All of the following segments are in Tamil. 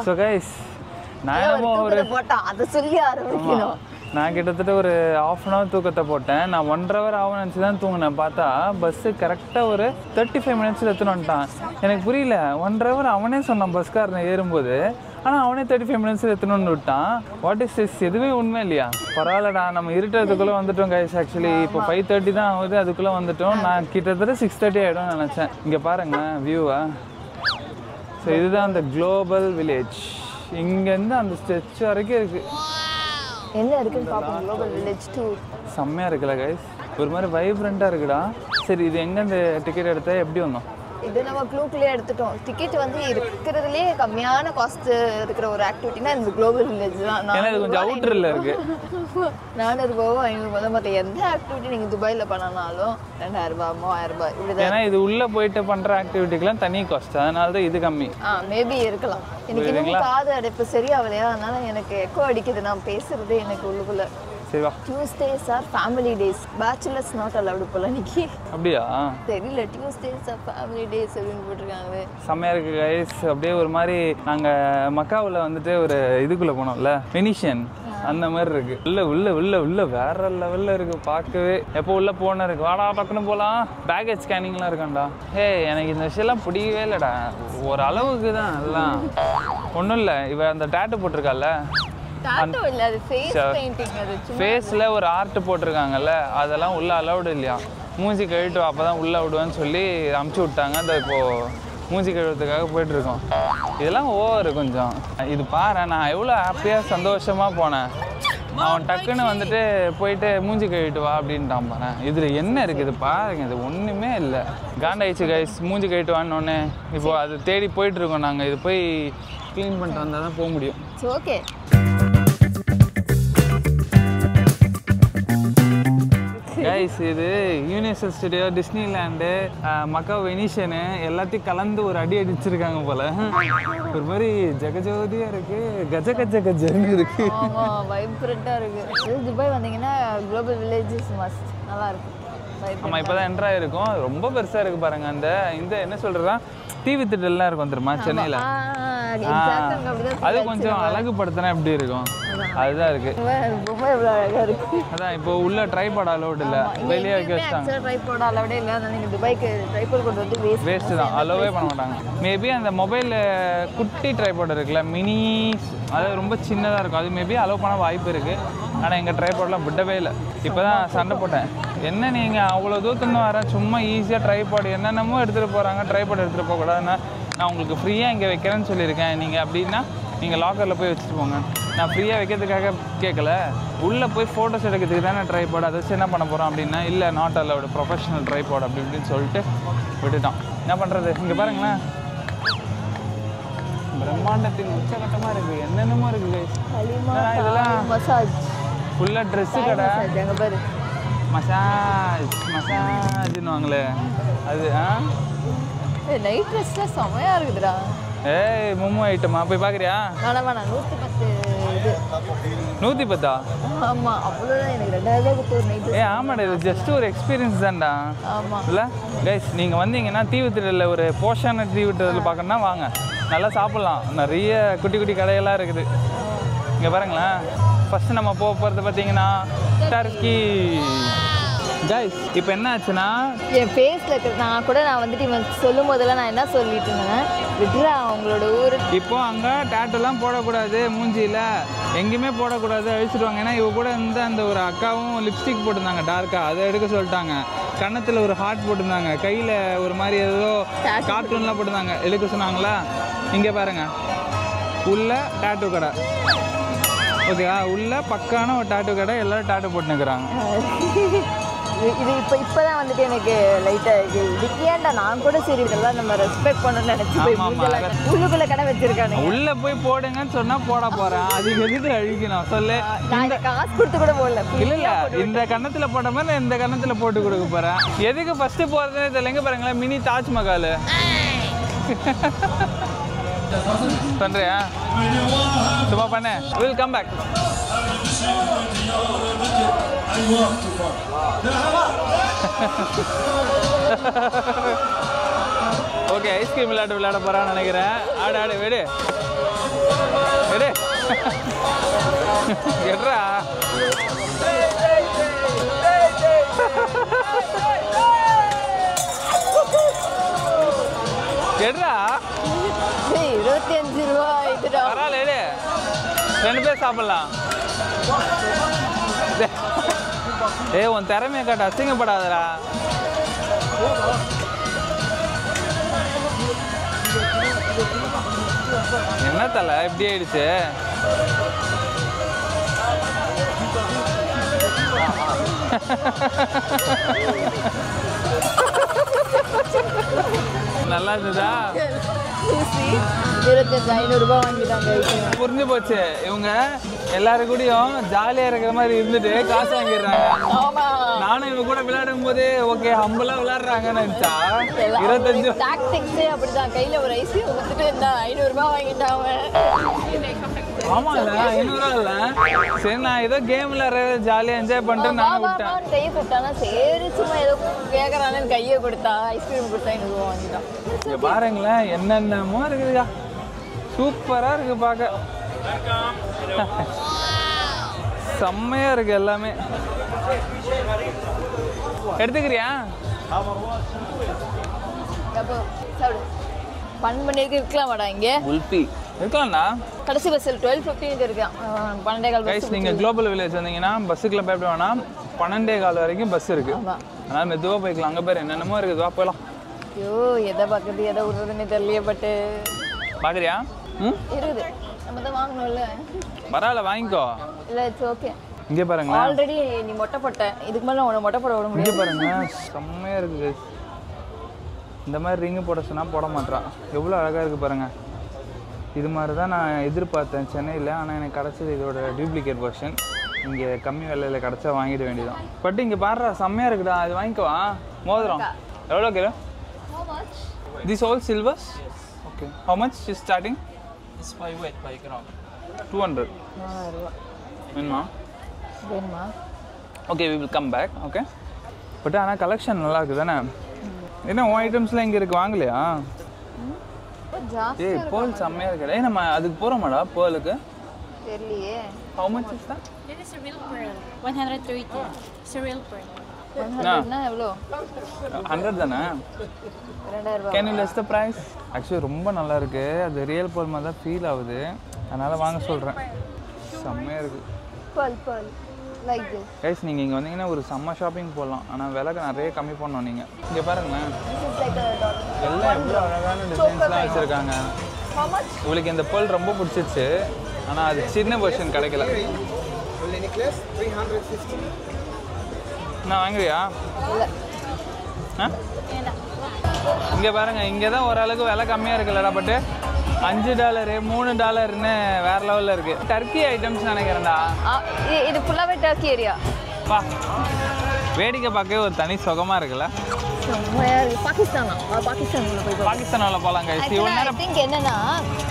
ஸோ கைஸ் நான் ஒரு போட்டான் அதை சொல்லி ஆரம்பிக்கணும். நான் கிட்டத்தட்ட ஒரு 1/2 hour தூக்கத்தை போட்டேன். நான் 1.5 hour ஆகும் நினச்சி தான் தூங்கினேன். பார்த்தா பஸ்ஸு கரெக்டாக ஒரு 35 minutes எடுத்துன்னு வந்துட்டான். எனக்கு புரியல, 1.5 hour அவனே சொன்னான் பஸ்காரனை ஏறும்போது. ஆனால் அவனே 35 minutes எடுத்துன்னு வந்து விட்டான். What is this? எதுவுமே உண்மை இல்லையா? பரவாயில்லடா, நம்ம இருட்டுறதுக்குள்ளே வந்துட்டோம் கைஸ். ஆக்சுவலி இப்போ 5:30 தான் ஆகுது, அதுக்குள்ளே வந்துட்டோம். நான் கிட்டத்தட்ட 6:30 ஆகிடும்னு நினச்சேன். இங்கே பாருங்களேன் வியூவா. ஸோ இதுதான் அந்த குளோபல் வில்லேஜ். இங்கேருந்து அந்த ஸ்டெச் வரைக்கும் இருக்குது. என்ன இருக்குன்னு பார்ப்போம். குளோபல் வில்லேஜ் 2 செம்மையாக இருக்குல்ல கைஸ், ஒரு மாதிரி வைப்ரண்ட்டாக இருக்குடா. சரி, இது எங்கே இந்த டிக்கெட் எடுத்தால் எப்படி வந்தோம்? இது நம்ம க்ளூக்லேயே எடுத்துட்டோம். டிக்கெட் வந்து இருக்கிறதுலே கம்மியான காஸ்ட் இருக்கிற ஒரு ஆக்டிவிட்டினா இந்த குளோபல் வில்லேஜ் தான். ஏன்னா இது கொஞ்சம் அவுட்டரில் இருக்குது. 400 ரூபாவோ 500 ரூபாய் மற்ற எந்த ஆக்டிவிட்டி நீங்கள் துபாயில் பண்ணனாலும் 2000 ரூபாய் 3000 ரூபாய் இப்படி. ஏன்னா இது உள்ளே போயிட்டு பண்ணுற ஆக்டிவிட்டிக்கெலாம் தனி காஸ்ட், அதனால தான் இது கம்மி. மேபி இருக்கலாம். எனக்கு இன்னும் காது அடைப்பு சரியாகலையா, அதனால எனக்கு எக்கோ அடிக்குது நான் பேசுறது எனக்கு உள்ளுக்குள்ள. சரிவா. Tuesdays are family days, bachelors not allowed போல இன்னைக்கு. அப்படியா? தெரியல, டியூஸ்டேஸ் ஆர் ஃபேமிலி டேஸ் அப்படின்னு போட்டிருக்காங்க. செம்மையாக இருக்குது கைஸ். அப்படியே ஒரு மாதிரி நாங்கள் மக்காவில் வந்துட்டு ஒரு இதுக்குள்ளே போனோம்ல, வெனிஷியன், அந்த மாதிரி இருக்குது. உள்ள வேற லெவலில் இருக்குது பார்க்கவே. எப்போ உள்ளே போன இருக்கு, வாடா பக்கன்னு போகலாம். பேக்கேஜ் ஸ்கேனிங்லாம் இருக்காண்டா. எனக்கு இந்த விஷயம்லாம் பிடிக்கவே இல்லைடா. ஒரு அளவுக்கு தான் எல்லாம். ஒன்றும் இல்லை, இவ அந்த டேட்டு போட்டிருக்கால, ஃபேஸில் ஒரு ஆர்ட் போட்டிருக்காங்கல்ல, அதெல்லாம் உள்ள அலவுடு இல்லையா. மூஞ்சி கழுவிட்டு அப்போ தான் உள்ளே விடுவேன்னு சொல்லி அமுச்சு விட்டாங்க. அந்த இப்போது மூஞ்சி கழுவுறதுக்காக போயிட்டுருக்கோம். இதெல்லாம் ஓவர் கொஞ்சம். இது பாரு, நான் எவ்வளோ ஹாப்பியாக சந்தோஷமாக போனேன். அவன் டக்குன்னு வந்துட்டு போயிட்டு மூஞ்சி கழுவிட்டு வா அப்படின்ட்டான் பாரு. இதில் என்ன இருக்குது பாருங்க, இது ஒன்றுமே இல்லை. காண்டாயிடுச்சு கைஸ். மூஞ்சி கழுவிட்டு வான்னு இப்போது அது தேடி போயிட்டுருக்கோம் நாங்கள். இது போய் க்ளீன் பண்ணிட்டு வந்தால் தான் போக முடியும். ஓகே கைஸ், இது யூனிவர்சல் ஸ்டுடியோ, டிஸ்னிலேண்டு, மக்கா வெனிஷனு எல்லாத்தையும் கலந்து ஒரு அடி அடிச்சிருக்காங்க போல. ஒரு மாதிரி ஜெகஜோதியாக இருக்குது, கஜன்னு இருக்குது. வைப்ரண்ட்டாக இருக்குது. துபாய் வந்தீங்கன்னா குளோபல் வில்லேஜஸ் மஸ்ட், நல்லா இருக்கும். ஆமாம், இப்போ தான் என்ட்ரு ஆகிருக்கும். ரொம்ப பெருசாக இருக்குது பாருங்கள். இந்த என்ன சொல்கிறதா, டிவி திட்டெல்லாம் இருக்கும் தெரியுமா சென்னையில். அது கொஞ்சம் அழகுபடுத்தினா எப்படி இருக்கும், அதுதான் இருக்கு. எவ்வளோ அழகாக இருக்கு. அதான் இப்போ உள்ள ட்ரைபாட் அலோட் இல்லை, வெளியே வைக்க வச்சிட்டாங்க. ட்ரைபாட் அலோடே இல்லை. நீங்கள் துபாய்க்கு ட்ரைபாட் கொண்டு வந்து வேஸ்ட்டு தான், அலோவே பண்ண மாட்டாங்க. மேபி அந்த மொபைலில் குட்டி ட்ரைபாட் இருக்குல்ல, மினி, அது ரொம்ப சின்னதாக இருக்கும், அது மேபி அலோவ் பண்ண வாய்ப்பு இருக்குது. ஆனால் எங்கள் ட்ரைபாட்லாம் விடவே இல்லை. இப்போ தான் சண்டை போட்டேன், என்ன நீங்கள் அவ்வளோ தூரத்துன்னு வரேன், சும்மா ஈஸியாக ட்ரைபாட் என்னென்னமோ எடுத்துகிட்டு போகிறாங்க, ட்ரைபாட் எடுத்துகிட்டு போகக்கூடாதுன்னா நான் உங்களுக்கு ஃப்ரீயாக இங்கே வைக்கிறேன்னு சொல்லியிருக்கேன். நீங்கள் அப்படின்னா நீங்கள் லாக்கரில் போய் வச்சுட்டு போங்க. நான் ஃப்ரீயாக வைக்கிறதுக்காக கேட்கல, உள்ளே போய் ஃபோட்டோஸ் எடுக்கிறதுக்கு தானே ட்ரைபாட், அதை வச்சு என்ன பண்ண போகிறோம் அப்படின்னா, இல்லை நாட் அலவுட், ப்ரொஃபஷனல் ட்ரைபாட் அப்படி இப்படின்னு சொல்லிட்டு விட்டுட்டான். என்ன பண்ணுறது? இங்கே பாருங்களேன், பிரம்மாண்டத்தின் உச்சகட்டமாக இருக்குது, என்னென்னமோ இருக்குது. இதெல்லாம் மசாஜ், ஃபுல்லாக ட்ரெஸ்ஸு கடை, மசாஜ்னுவாங்களே அது. நைட் ட்ரெஸ்லாம் செமையாக இருக்குதுடா. ஏய் மொமோ ஐட்டமா போய் பார்க்குறியா? வேணாம் 110 இது. 110? ஆமாம், அவ்வளோதான். எனக்கு 2000 கொடுத்து ஒரு நைட். ஆமாடா, இது ஜஸ்ட் ஒரு எக்ஸ்பீரியன்ஸ் தான்டா. ஆமாம் இல்லை கைஸ், நீங்கள் வந்தீங்கன்னா தீவுத்திடலில் ஒரு போஷான தீவுத்திடல் பார்க்கணுன்னா வாங்க, நல்லா சாப்பிட்லாம். நிறைய குட்டி குட்டி கடையெல்லாம் இருக்குது. இங்கே பாருங்களேன், ஃபஸ்ட்டு நம்ம போகிறது பார்த்தீங்கன்னா டர்க்கி. கைஸ், இப்போ என்ன ஆச்சுன்னா, என் ஃபேஸில் இருக்கிற நான் வந்துட்டு இவன் சொல்லும் போதெல்லாம் நான் என்ன சொல்லிட்டு இருந்தேன், விட்ரா அவங்களோட ஊர். இப்போ அங்கே டேட்டெல்லாம் போடக்கூடாது, மூஞ்சியில் எங்கேயுமே போடக்கூடாது, அழிச்சிடுவாங்க. ஏன்னா இவ கூட இருந்து அந்த ஒரு அக்காவும் லிப்ஸ்டிக் போட்டிருந்தாங்க டார்க்காக, அதை எடுக்க சொல்லிட்டாங்க. கன்னத்தில் ஒரு ஹார்ட் போட்டிருந்தாங்க, கையில் ஒரு மாதிரி ஏதோ கார்ட்டூன்லாம் போட்டிருந்தாங்க, எடுக்க சொன்னாங்களா. இங்கே பாருங்கள், உள்ள டேட்டூ கடை. ஓகேவா, உள்ள பக்கான ஒரு டேட்டூ கடை, எல்லோரும் டேட்டூ போட்டுனுக்குறாங்க. இது இப்போ தான் வந்துட்டு எனக்கு லைட்டாக இதுக்கு ஏன்டா நான் கூட சரி இதெல்லாம் நம்ம ரெஸ்பெக்ட் பண்ணணும்னு நினச்சி உள்ளுக்குள்ளே கடை வச்சிருக்கானு. உள்ளே போய் போடுங்கன்னு சொன்னால் போட போகிறேன், அதுக்கு எதுக்கு அழிக்கணும் சொல்லு. இந்த காசு கொடுத்து கூட போடல. இல்லை இந்த கன்னத்தில் போட்ட மாதிரி நான் இந்த கன்னத்தில் போட்டு கொடுக்க போகிறேன். எதுக்கு ஃபஸ்ட்டு போகிறதுனே தெரியல. எங்கே பாருங்களேன், மினி தாஜ்மஹால் பண்ணுறியா? சும்மா பண்ண. Will come back. Okay, ice cream விளையாட போகிறான்னு நினைக்கிறேன். ஆடு விடு. எடு எட்ரா எட்ரா 25 ரூபா ஆயிடுடா. பரவாயில்ல எடு 2 பேர் சாப்பிடலாம். ஏய் உன் திறமையை காட்ட அசிங்கப்படாதடா. என்ன தலை இப்படி ஆயிடுச்சு? நல்லா இருந்ததா? 25,500 ரூபாய் வாங்கிட்டாங்க. புரிஞ்சு போச்சு. இவங்க எல்லாரும் கூடயும் ஜாலியா இருக்கிற மாதிரி இருந்துட்டு காசு வாங்கிடுறாங்க. நானும் இவங்க கூட விளையாடும் போது ஓகே ஹம்பலா விளையாடுறாங்கன்னு நினைச்சா 25 டாக்டிக்ஸே அப்படிதான். கையில ஒரு ஐஸ்கிரீம் கொடுத்துட்டு இந்த 500 ரூபாய் வாங்கிட்டாங்க. ஆமா இல்ல 500 ரூபா இல்ல. சரி நான் ஏதோ கேம் விளையாடுற ஜாலியா என்ஜாய் பண்ணிட்டு நானும் விட்டேன். கையை கொடுத்தானா சரி சும்மா ஏதோ கேட்கறானு கையை கொடுத்தா ஐஸ்கிரீம் கொடுத்தா 500 ரூபாய் வாங்கிட்டான். இங்க பாருங்களேன் என்னென்னமோ இருக்குதுயா. சூப்பரா இருக்கு பார்க்க. செம்மையா இருக்கு எல்லாமே. எடுத்துக்கிறியா? அப்போ சாப்பிடு. ஃபன் பண்ணிருக்கு இருக்கலாமாடா இங்கே? உல்பி இருக்கலாம்ண்ணா. கடைசி பஸ்ஸில் 12:15 இருக்கான். 12:15 கைஸ் நீங்கள் குளோபல் வில்லேஜ் வந்தீங்கன்னா பஸ்ஸுக்குள்ள பயப்பட வேணாம். 12:15 வரைக்கும் பஸ் இருக்கு. அதனால் மெதுவாக போய்க்கலாம். அங்கே பேர் என்னென்னமோ இருக்குது. வா போகலாம். ஐயோ எதை பார்க்குறது எதை விடுறதுன்னு தெரியலையே. பட்டு பார்க்குறியா? ம் இருக்குது. நம்ம தான் வாங்கணும்ல. பரவாயில்ல வாங்கிக்கோ. இல்லை இட்ஸ் ஓகே. இங்கே பாருங்களேன். ஆல்ரெடி நீ மொட்டை போட்ட. இதுக்கு மேலே உன்னை மொட்டை போட விட முடியாது. இங்கே பாருங்க செம்மையாக இருக்குது. இந்த மாதிரி ரிங்கு போட சொன்னால் போட மாட்டான். எவ்வளோ அழகாக இருக்குது பாருங்கள். இது மாதிரி தான் நான் எதிர்பார்த்தேன் சென்னையில். ஆனால் எனக்கு கிடச்சது இதோட டூப்ளிகேட் வெர்ஷன். இங்கே கம்மி விலையில் கிடச்சா வாங்கிட வேண்டியதான். பட் இங்கே பாடுறா செம்மையாக இருக்குடா. அது வாங்கிக்குவா. மோதிரம் எவ்வளோ kilo? This all silvers? Okay. How much is starting? It's 5 weight per gram. 200. 4,000 ரூபா வேணுமா? வேணுமா? Okay we will come back. Okay. But ஆனால் கலெக்ஷன் நல்லா இருக்குது தானே? என்ன உன் ஐட்டம்ஸ்லாம் இங்கே இருக்குது வாங்கலையா? ஜாஸ்தி ஏய் பேர்ல் செம்மையாக இருக்குது. ஏய் நம்ம அதுக்கு போகிறோமாடா பேர்லுக்கு? தெரியலையே. How much is that? This is a real pearl. 130. It's a real pearl. 100னா எவ்வளோ? 100 தானே? 2,000 ரூபா. Can you less the price? Actually ரொம்ப நல்லா இருக்குது. அது ரியல் பேர்ல் மாதிரி தான் ஃபீல் ஆகுது. அதனால் வாங்க சொல்கிறேன். செம்மையாக இருக்குது. pearl like this. கைஸ் நீங்கள் இங்கே வந்தீங்கன்னா ஒரு செம்ம ஷாப்பிங் போடலாம். ஆனால் விலைக்கு நிறைய கம்மி பண்ணோம் நீங்கள். இங்கே பாருங்களேன். This is like a dollar. எல்லாம் எவ்வளோ அழகான டிசைன்ஸ்லாம் வச்சுருக்காங்க. How much? இவளுக்கு இந்த பேர்ல் ரொம்ப பிடிச்சிருச்சு. ஆனால் அது சின்ன வெர்ஷன் கிடைக்கல. நான் வாங்குறியா? இல்லை. ஆ இங்கே பாருங்க. இங்கே தான் ஓரளவுக்கு விலை கம்மியாக இருக்குல்லடா. பட்டு $5 $3ன்னு வேற லெவலில் இருக்குது. டர்க்கி ஐட்டம்ஸ் நினைக்கிறேன்டா. இது ஃபுல்லாகவே டர்க்கி ஏரியா. பா வேடிக்கை பார்க்கவே ஒரு தனி சுகமாக இருக்குல்ல. பாகிஸ்தானா? பாகிஸ்தானில் போய் பாகிஸ்தானில் போகலாம் கைஸ். இவ்வளோ ஐ நேரம் திங்க் என்னன்னா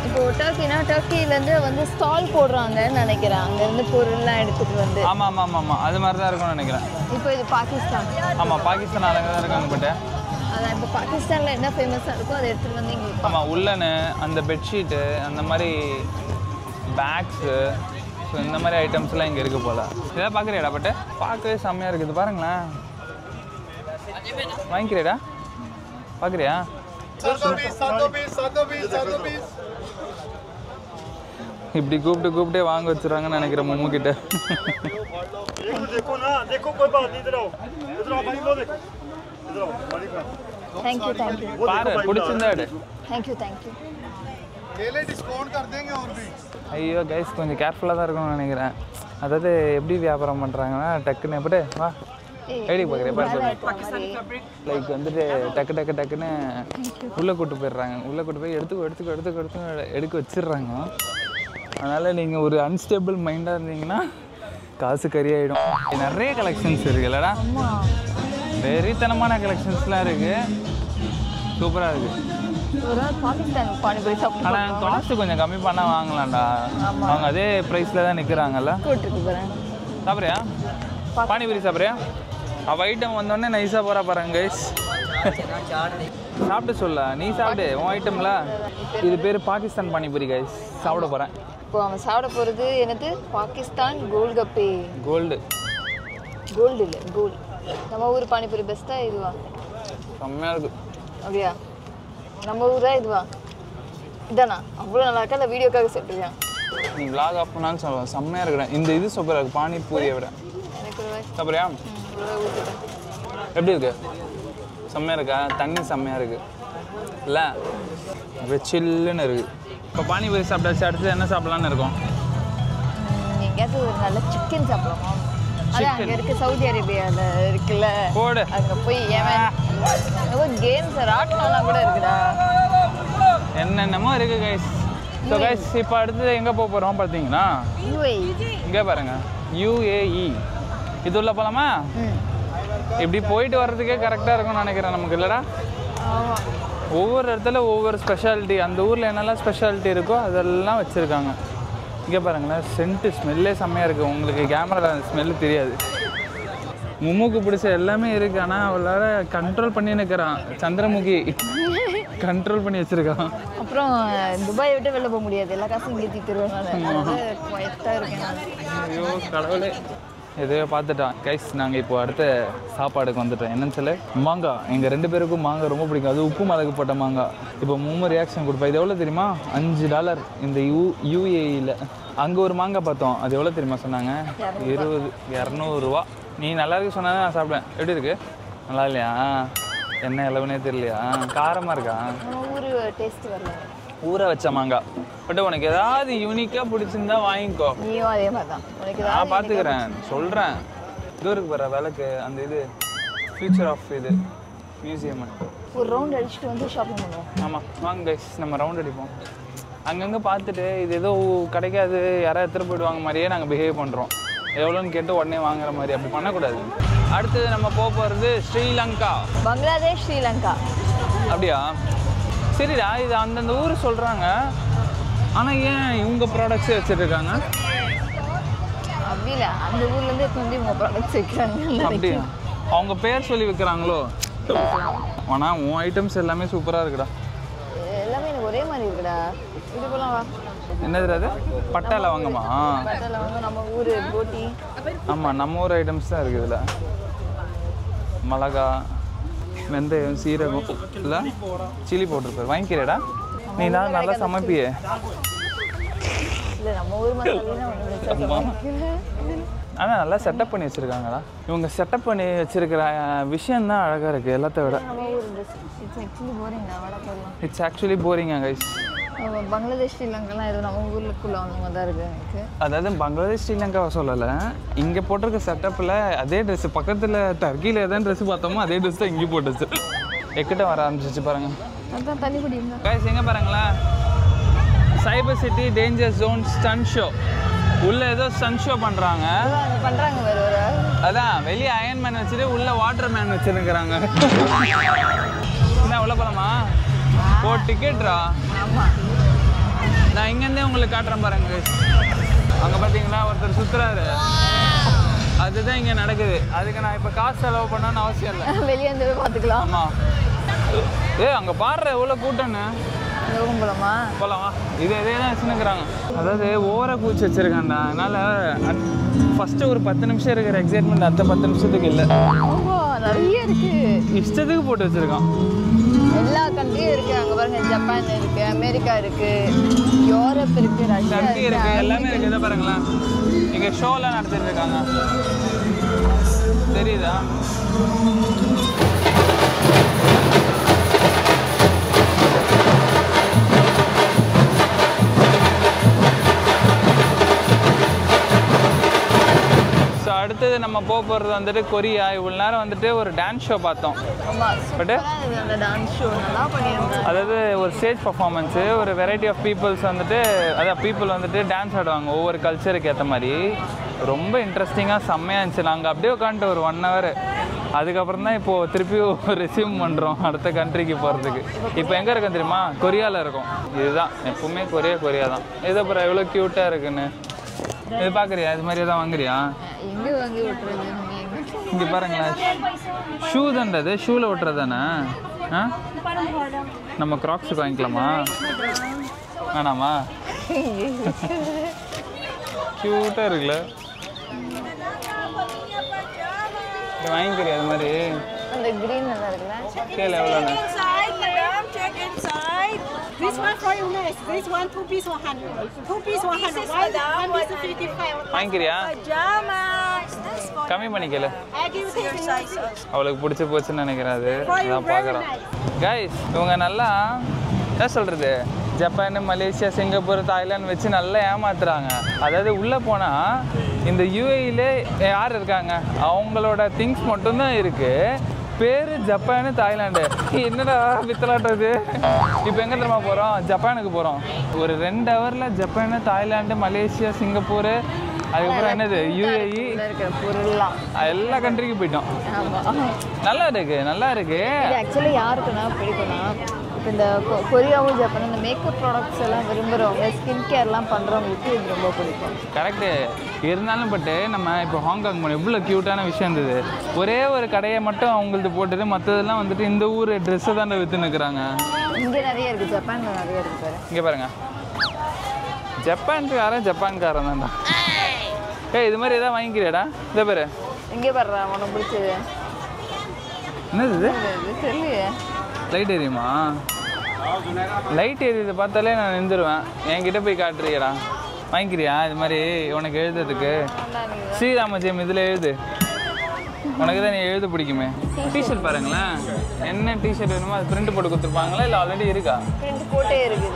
இப்போ டர்க்கிலேருந்து வந்து ஸ்டால் போடுறாங்கன்னு நினைக்கிறேன். அங்கேருந்து பொருள்லாம் எடுத்துகிட்டு வந்து. ஆமாம் ஆமாம் ஆமாம் ஆமாம் அது மாதிரி தான் இருக்கும்னு நினைக்கிறேன். இப்போ இது பாகிஸ்தான். ஆமாம் பாகிஸ்தான் ஆளுங்க தான் இருக்காங்க. பட்டு அதான் இப்போ பாகிஸ்தானில் என்ன ஃபேமஸாக இருக்கோ அதை எடுத்துகிட்டு வந்து இங்கே விற்பாங்க. ஆமாம் உள்ளனு அந்த பெட்ஷீட்டு அந்த மாதிரி பேக்ஸு ஸோ இந்த மாதிரி ஐட்டம்ஸ்லாம் இங்கே இருக்குது போல். இதெல்லாம் பார்க்குறியாடா? பட்டு பார்க்கவே செம்மையாக இருக்குது பாருங்களேன். வாங்கிக்கிறியாடா? பார்க்குறியா? இப்படி கூப்பிட்டே வாங்க வச்சுறாங்கன்னு நினைக்கிறேன் மம்மு கிட்ட. தேங்க்யூ பாரு பிடிச்சிருந்தா எடு. தேங்க்யூ ஐயோ கைஸ் கொஞ்சம் கேர்ஃபுல்லாக தான் இருக்கணும்னு நினைக்கிறேன். அதாவது எப்படி வியாபாரம் பண்ணுறாங்கன்னா டக்குன்னு எப்படி வா ஐடி பார்க்குறேன் பாரு. லைக் வந்துட்டு டக்குன்னு உள்ளே கூட்டு போயிடுறாங்க. உள்ளே கூட்டு போய் எடுக்க வச்சிடுறாங்க. அதனால் நீங்கள் ஒரு அன்ஸ்டேபிள் மைண்டாக இருந்தீங்கன்னா காசு கறியாயிடும். நிறைய கலெக்ஷன்ஸ் இருக்குது இல்லைடா? வெறித்தனமான கலெக்ஷன்ஸ்லாம் இருக்குது. சூப்பராக இருக்குது. ஆனால் காஸ்ட்டு கொஞ்சம் கம்மி பண்ணால் வாங்கலாம்டா. அவங்க அதே ப்ரைஸில் தான் நிற்கிறாங்கல்ல. சாப்பிட்றியா? பானிபூரி சாப்பிட்றியா? அவள் ஐட்டம் வந்தோடனே நைஸாக போகிறா பாருங்க கைஸ். சாப்பிட்டு சொல்ல நீ சாப்பிடு உன் ஐட்டம்ல. இது பேர் பாகிஸ்தான் பானிபூரி கைஸ். சாப்பிட போகிறேன். இப்போ அவன் சாப்பிட போகிறது என்னது? பாகிஸ்தான் கோல்கப்பே. கோல்டு இல்லை கோல்டு. நம்ம ஊர் பானிபூரி பெஸ்ட்டா இதுவா? செம்மையாக இருக்கு. அப்படியா? நம்ம ஊரா இதுவா? இதானா? அவ்வளோ நல்லா இருக்கா? இல்லை வீடியோக்காக சாப்பிட்ருக்கேன். நீ விளாக் ஆஃப் பண்ணாலும் சொல்லுவேன். செம்மையாக இருக்கிறேன். இந்த இது சூப்பராக இருக்குது பானிபூரியை விட. எனக்கு ஒரு வாய் சாப்பிட்றியா? ஊற்றிட்டேன். எப்படி இருக்கு? செம்மையாக இருக்கா? தண்ணி செம்மையாக இருக்குது இல்லை? அப்படியே சில்லுன்னு இருக்குது. இப்போ பானிபூரி சாப்பிட்டாச்சு. அடுத்து என்ன சாப்பிட்லான்னு இருக்கோம்? எங்கேயாவது ஒரு நல்ல சிக்கன் சாப்பிடலாமா? அது அங்கே இருக்குது, சவுதி அரேபியாவில் இருக்குல்ல. போடு. அங்கே போய் ஏதோ கேம்ஸ் ராட்னம்லாம் கூட இருக்குடா. என்னென்னமோ இருக்குது கைஸ். ஸோ கைஸ் இப்போ அடுத்தது எங்கே போக போகிறோம் பார்த்தீங்கன்னா இங்கே பாருங்கள், UAE. இது உள்ள போகலாமா? இப்படி போயிட்டு வர்றதுக்கே கரெக்டாக இருக்கும்னு நினைக்கிறேன் நமக்கு இல்லைடா? ஆமாம். ஒவ்வொரு இடத்துல ஒவ்வொரு ஸ்பெஷாலிட்டி, அந்த ஊரில் என்னெல்லாம் ஸ்பெஷாலிட்டி இருக்கோ அதெல்லாம் வச்சுருக்காங்க. இங்கே பாருங்களேன், சென்ட்டு ஸ்மெல்லே செம்மையாக இருக்குது. உங்களுக்கு கேமரா ஸ்மெல்லு தெரியாது. மும்முக்கு பிடிச்ச எல்லாமே இருக்குது. ஆனால் அவளால் கண்ட்ரோல் பண்ணி நிற்கிறான். சந்திரமுகி கண்ட்ரோல் பண்ணி வச்சுருக்கான். அப்புறம் துபாயை விட்டு வெளில போக முடியாது. எல்லா காசும் இங்கே தீர்த்துருவேன். குவைட்டாக இருக்கேன். ஐயோ கடவுளே, எதையோ பார்த்துட்டான் கைஸ். நாங்கள் இப்போ அடுத்த சாப்பாடுக்கு வந்துட்டோம். என்னன்னு சொல்லு, மாங்காய். எங்கள் 2 பேருக்கும் மாங்காய் ரொம்ப பிடிக்கும். அது உப்பு மிளகு போட்ட மாங்காய். இப்போ மூணு ரியாக்ஷன் கொடுப்பேன். இது எவ்வளோ தெரியுமா? $5 இந்த UAEயில். அங்கே ஒரு மாங்காய் பார்த்தோம். அது எவ்வளோ தெரியுமா சொன்னாங்க? 200 ரூபா. நீ நல்லா இருக்கு சொன்னா நான் சாப்பிட்டேன். எப்படி இருக்கு? நல்லா இல்லையா? என்ன இலவனே தெரியலையா? காரமாக இருக்கா? ஊர் டேஸ்ட் வரல. ஊற வச்ச மாங்காய். பட் உனக்கு ஏதாவது யூனிக்காக பிடிச்சிருந்தா வாங்கிக்கோ. நீயும் அதே மாதிரி தான். உனக்கு நான் பார்த்துக்கிறேன், சொல்கிறேன். இது இருக்கு வர வேலைக்கு அந்த இது ஃபியூச்சர் ஆஃப் இது மியூசியம். ஒரு ரவுண்ட் அடிச்சுட்டு வந்து ஷாப்பிங் பண்ணுவோம். ஆமாம் வாங்க கைஸ், நம்ம ரவுண்ட் அடிப்போம். அங்கங்கே பார்த்துட்டு இது ஏதோ கிடைக்காது, யாராவது எடுத்துகிட்டு போயிடுவாங்க மாதிரியே நாங்கள் பிஹேவ் பண்ணுறோம். எவ்வளோன்னு கேட்டு உடனே வாங்குற மாதிரி அப்படி பண்ணக்கூடாது. அடுத்தது நம்ம போக போகிறது ஸ்ரீலங்கா. பங்களாதேஷ், ஸ்ரீலங்கா. அப்படியா? சரிடா, இது அந்தந்த ஊர் சொல்கிறாங்க. ஆனால் ஏன் இவங்க ப்ராடக்ட்ஸே வச்சுருக்காங்க? அப்படி இல்லை, அந்த ஊர்லேருந்து வந்து இவங்க ப்ராடக்ட்ஸ் வைக்கிறாங்க. அப்படியா? அவங்க பேர் சொல்லி விற்கிறாங்களோ? ஆனால் உன் ஐட்டம்ஸ் எல்லாமே சூப்பராக இருக்குடா. எல்லாமே எனக்கு ஒரே மாதிரி இருக்குடா. இது போலாம் வா. என்னது அது? பட்டை லவங்கமா? பட்டை லவங்கம் நம்ம ஊர் போட்டி. ஆமாம், நம்ம ஊர் ஐட்டம்ஸ் தான் இருக்குது இதில். மிளகா, வெந்தயம், சீரகம் இல்லை சில்லி போட்டிருப்பார். வாங்கிக்கிறேடா? நீ தான் நல்லா சமைப்பியே. இல்லை நம்ம ஊர் மசாலா. ஆனால் நல்லா செட்டப் பண்ணி வச்சுருக்காங்களா? இவங்க செட்டப் பண்ணி வச்சுருக்கிற விஷயந்தான் அழகாக இருக்குது எல்லாத்த விட. நம்ம ஊர் ட்ரெஸ் இட்ஸ் ஆக்சுவலி போரிங். நான் வட போடலாம். இட்ஸ் ஆக்சுவலி போரிங்கா கைஸ். பங்களாதேஷ், ஸ்ரீலங்காலாம் ஏதோ நம்ம ஊருக்குள்ளே அந்த மாதிரி தான் இருக்குது எனக்கு. அதாவது பங்களாதேஷ், ஸ்ரீலங்காவை சொல்லலை. இங்கே போட்டிருக்க செட்டப்பில் அதே ட்ரெஸ்ஸு. பக்கத்தில் டர்க்கியில் எதாவது ட்ரெஸ்ஸு பார்த்தோமோ அதே ட்ரெஸ் தான் இங்கே போட்டுச்சு. எக்கிட்ட வர ஆரம்பிச்சிச்சு பாருங்கள். அதான் தண்ணி குடிங்க கைஸ். எங்கே பாருங்களேன், cyber city danger zone stun show. உள்ளே ஏதோ ஸ்டன் ஷோ பண்ணுறாங்க. பண்ணுறாங்க வேறு ஒரு. அதான் வெளியே அயன் மேன் வச்சுட்டு உள்ளே வாட்டர் மேன் வச்சுருக்கிறாங்க. என்ன உள்ள போகலாமா? ஓ டிக்கெட்ரா? ஆமாம். நான் இங்கேருந்தே உங்களுக்கு காட்டுறேன் பாருங்க. அங்கே பார்த்தீங்களா ஒருத்தர் சுற்றுறாரு. அதுதான் இங்கே நடக்குது. அதுக்கு நான் இப்போ காசு செலவு பண்ணணும்னு அவசியம் இல்லை. வெளியே இருந்து பார்த்துக்கலாம். ஆமாம். அங்கே பாடுற எவ்வளோ கூட்டம்னு. யோகம் போலாமா? போகலாமா? இதே தான் வச்சுருக்கிறாங்க. அதாவது ஓவராக கூச்சி வச்சுருக்காண்டா. அதனால் ஃபஸ்ட்டு ஒரு 10 நிமிஷம் இருக்கிற எக்ஸைட்மெண்ட் அடுத்த 10 நிமிஷத்துக்கு இல்லை. நிறைய இருக்குது. இஷ்டத்துக்கு போட்டு வச்சுருக்கான். எல்லா கண்ட்ரியும் இருக்குது. அங்கே பாருங்க, ஜப்பான் இருக்குது, அமெரிக்கா இருக்குது, யூரோப் இருக்குது, ரஷ்யா இருக்குது, எல்லாமே இருக்குது. இதை பாருங்களேன், இங்கே ஷோலாம் நடத்திட்டு இருக்காங்க. தெரியுதா? ஸோ அடுத்தது நம்ம போக போகிறது வந்துட்டு கொரியா. இவ்வளோ நேரம் வந்துட்டு ஒரு டான்ஸ் ஷோ பார்த்தோம். பட்டு அதாவது ஒரு ஸ்டேஜ் பர்ஃபார்மன்ஸு, ஒரு வெரைட்டி ஆஃப் பீப்புள்ஸ் வந்துட்டு, அதாவது பீப்புள் வந்துட்டு டான்ஸ் ஆடுவாங்க ஒவ்வொரு கல்ச்சருக்கு ஏற்ற மாதிரி. ரொம்ப இன்ட்ரெஸ்டிங்காக செம்மையாக இருந்துச்சு. நாங்கள் அப்படியே உட்காந்துட்டு ஒரு 1 hour. அதுக்கப்புறம் தான் இப்போது திருப்பியும் ரெஸ்யூம் பண்ணுறோம் அடுத்த கண்ட்ரிக்கு போகிறதுக்கு. இப்போ எங்கே இருக்கோம் தெரியுமா? கொரியாவில் இருக்கோம். இதுதான் எப்போவுமே கொரியா தான். இது அப்புறம் எவ்வளோ க்யூட்டாக இருக்குன்னு இது பார்க்குறியா? இது மாதிரி தான் வாங்குறியா? எங்கே வாங்கி விட்டுறது? இங்கே பாருங்களேன், ஷூ தான்றது, ஷூவில் ஓட்டுறது தானே? ஆ, நம்ம க்ராக்ஸுக்கு வாங்கிக்கலாமா? வேணாமா? க்யூட்டாக இருக்குல்ல, வாங்கிக்கிறேன் அது மாதிரி. அந்த கிரீன் நல்லா இருக்குல்ல? கேளு எவ்வளோண்ணே? Check inside. This one for you next. This one 2 piece 100. 2 piece 100. One piece 55. வாங்கிக்கிறியா? Pajamas. This for கம்மி பண்ணிக்கல, I give you your size. அவளுக்கு பிடிச்சி போச்சுன்னு நினைக்கிறேன். அது அதான் பார்க்குறோம். கைஸ், இவங்க நல்லா என்ன சொல்கிறது, ஜப்பான், மலேசியா, சிங்கப்பூர், தாய்லாந்து வச்சு நல்லா ஏமாத்துறாங்க. அதாவது உள்ளே போனால் இந்த யூஏஇலே யார் இருக்காங்க, அவங்களோட திங்ஸ் மட்டும்தான் இருக்குது. பேர் ஜப்பானு, தாய்லாண்டு. என்னடா வித்தலாட்டுறது. இப்போ எங்கே தெரியுமா போகிறோம்? ஜப்பானுக்கு போகிறோம். ஒரு 2 ஹவரில் ஜப்பானு, தாய்லாண்டு, மலேசியா, சிங்கப்பூர், அதுக்கப்புறம் என்னது யூஏஇ, இருக்கிற பொருள்லாம் எல்லா கண்ட்ரிக்கும் போயிட்டோம். நல்லா இருக்கு, நல்லா இருக்கு. இது ஆக்சுவலி யாருக்குன்னா பிடிக்கும்னா, இப்போ இந்த கொரியாவும் ஜப்பானும் இந்த மேக்கப் ப்ராடக்ட்ஸ் எல்லாம் விரும்புகிறவங்க, ஸ்கின் கேர்லாம் பண்ணுறவங்களுக்கு இது ரொம்ப பிடிக்கும். கரெக்டு. இருந்தாலும் பட்டு நம்ம இப்போ ஹாங்காங் போனோம், எவ்வளோ க்யூட்டான விஷயம் இருந்தது. ஒரே ஒரு கடையை மட்டும் அவங்களது போட்டுட்டு மற்றதெல்லாம் வந்துட்டு இந்த ஊர் ட்ரெஸ்ஸை தானே விற்றுன்னு இருக்கிறாங்க. இங்கே நிறைய இருக்குது, ஜப்பானில் நிறைய இருக்குது பாரு. இங்கே பாருங்க, ஜப்பான்காரன் தான்டா. இது மாதிரி எதாவது வாங்கிக்கிறியாடா? இதை பேர் இங்கே பாடுறா, உனக்கு பிடிச்சது என்னது? இது தெரியலையே. லைட் எரியுமா? லைட் எரியுது பார்த்தாலே நான் நின்றுருவேன். என்கிட்ட போய் காட்டுறியடா, வாங்கிக்கிறியா? இது மாதிரி உனக்கு எழுதுறதுக்கு ஸ்ரீராம ஜெயம் இதில் எழுது. உனக்கு தான் நீ எழுத பிடிக்குமே. டிஷர்ட் பாருங்களேன், என்ன டிஷர்ட் வேணுமோ அது பிரிண்ட் போட்டு கொடுத்துருப்பாங்களா இல்லை ஆல்ரெடி இருக்கா? பிரிண்ட் போட்டே இருக்குது.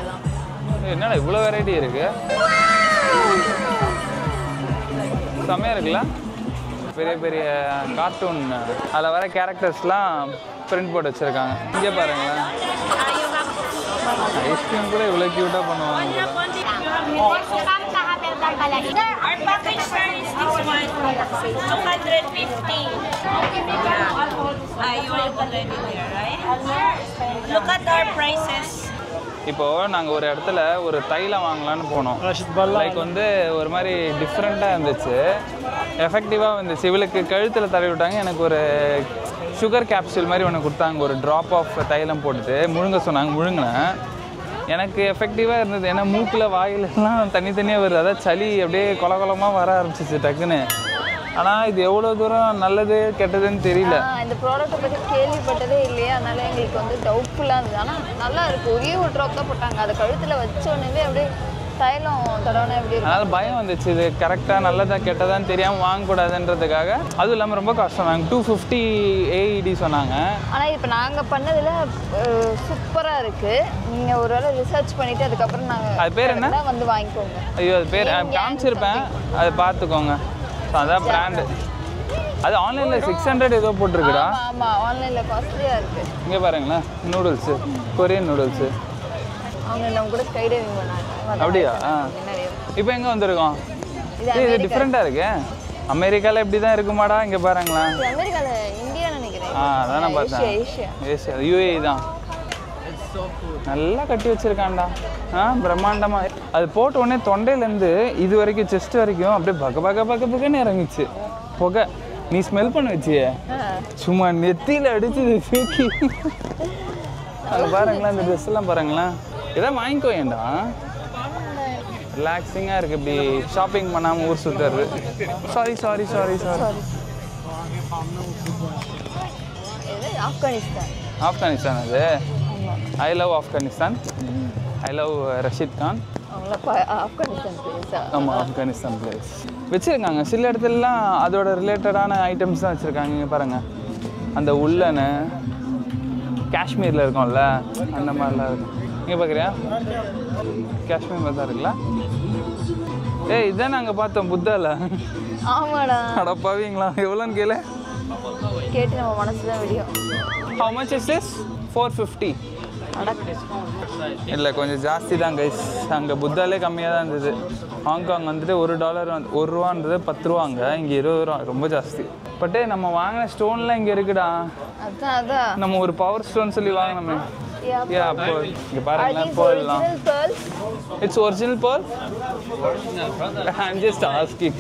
இதுதான் என்னடா இவ்வளோ வெரைட்டி இருக்கு, செம்மையாக இருக்குல்ல. பெரிய பெரிய கார்ட்டூன் அதில் வர கேரக்டர்ஸ்லாம் பிரிண்ட் போட்டு வச்சுருக்காங்க. இங்கே பாருங்களேன், ஐஸ்கிரீம் கூட இவ்வளோ க்யூட்டாக பண்ணுவாங்க. Our package sir is this one. 250. You are already there, right? Look at our prices. இப்போது நாங்கள் ஒரு இடத்துல ஒரு தைலம் வாங்கலான்னு போனோம். லைக் வந்து ஒரு மாதிரி டிஃப்ரெண்ட்டாக இருந்துச்சு, எஃபெக்டிவாக இருந்துச்சு. இவளுக்கு கழுத்தில் தடவி விட்டாங்க, எனக்கு ஒரு சுகர் கேப்சூல் மாதிரி ஒன்று கொடுத்தாங்க. ஒரு ட்ராப் ஆஃப் தைலம் போட்டுட்டு முழுங்க சொன்னாங்க. முழுங்கினேன், எனக்கு எஃபெக்டிவாக இருந்தது. ஏன்னா மூக்கில் வாயிலெல்லாம் தனித்தனியாக வருது, அதாவது சளி அப்படியே கொலகொலமாக வர ஆரம்பிச்சிச்சு டக்குன்னு. ஆனால் இது எவ்வளோ தூரம் நல்லது கெட்டதுன்னு தெரியல. இந்த ப்ராடக்ட்டை பற்றி கேள்விப்பட்டதே இல்லையா, அதனால எங்களுக்கு வந்து டவுட்ஃபுல்லாக இருந்தது. ஆனால் நல்லா இருக்குது. ஒரே ஒரு ட்ராப் தான் போட்டாங்க, அதை கழுத்தில் வச்சோடனே அப்படியே தைலம் தடவை எப்படி இருக்கும். அதனால் பயம் வந்துச்சு, இது கரெக்டாக நல்லதா கெட்டதான்னு தெரியாமல் வாங்கக்கூடாதுன்றதுக்காக. அதுவும் இல்லாமல் ரொம்ப கஷ்டம். நாங்கள் 250 AED சொன்னாங்க. ஆனால் இப்போ நாங்கள் பண்ணதில் சூப்பராக இருக்குது. நீங்கள் ஒரு வேளை ரிசர்ச் பண்ணிவிட்டு அதுக்கப்புறம் நாங்கள் அது பேர் என்ன வந்து வாங்கிக்கோங்க. ஐயோ, அது பேர் காமிச்சிருப்பேன், அதை பார்த்துக்கோங்க. அதான் பிராண்டு. அது ஆன்லைனில் 600 ஏதோ போட்டிருக்குடா. ஆமாம், ஆன்லைனில் காஸ்ட்லியாக இருக்குது. இங்கே பாருங்களேன், நூடுல்ஸு, கொரியன் நூடுல்ஸு. அவங்க நம்ம கூட ஸ்கை டைவிங் பண்ணாங்க. அப்படியா? இப்போ எங்கே வந்திருக்கோம்? இது டிஃப்ரெண்ட்டாக இருக்கு. அமெரிக்காவில் இப்படி தான் இருக்குமாடா? இங்கே பாருங்களேன். அமெரிக்காவில், இந்தியா நினைக்கிறேன். அதான் நான் பார்த்தேன். ஏஷியா, UAE தான். நல்லா கட்டி வச்சிருக்கான்டா. பிரம்மாண்டமாக. அது போட்ட உடனே தொண்டையிலேருந்து இது வரைக்கும் செஸ்ட் வரைக்கும் அப்படியே பகன்னு இறங்கிச்சு புகை. நீ ஸ்மெல் பண்ண வச்சியே, சும்மா நெத்தியில் அடிச்சுது தூக்கி. அங்கே பாருங்களேன், இந்த ட்ரெஸ் எல்லாம் பாருங்களேன். இதான் வாங்கிக்கோ ஏண்டா, ரிலாக்ஸிங்காக இருக்குது. இப்படி ஷாப்பிங் பண்ணாமல் ஊர் சுற்றுறது. சாரி ஆப்கானிஸ்தான். அது I love Afghanistan. I love Rashid Khan. ஆமாம், ஆப்கானிஸ்தான் பிளேஸ் வச்சுருக்காங்க. சில இடத்துலலாம் அதோட ரிலேட்டடான ஐட்டம்ஸ் தான் வச்சுருக்காங்க. இங்கே பாருங்கள், அந்த உள்ளன்னு காஷ்மீரில் இருக்கும்ல, அந்த மாதிரிலாம் இருக்கும். இங்கே பார்க்குறியா, காஷ்மீர் மாதிரி தான் இருக்குல்ல. இதான் நாங்கள் பார்த்தோம் புத்தாவில். ஆமாடா, அடப்பாவீங்களா? எவ்வளோன்னு கேளு, கேட்டு நம்ம மனசு தான் விடியும். How much is this? 450. இல்லை, கொஞ்சம் ஜாஸ்தி தான் கைஸ். அங்கே புத்தாலே கம்மியாக தான் இருந்தது. ஹாங்காங் வந்துட்டு $1 1 ரூபான்றது 10 ரூபாங்க, இங்கே 20 ரூபா, ரொம்ப ஜாஸ்தி. பட்டு நம்ம வாங்கின ஸ்டோன்லாம் இங்கே இருக்குடா. அதான் நம்ம ஒரு பவர் ஸ்டோன் சொல்லி வாங்கினோமே. இங்கே பாருங்களேன், பேர்லாம். It's original pearl? I'm just asking.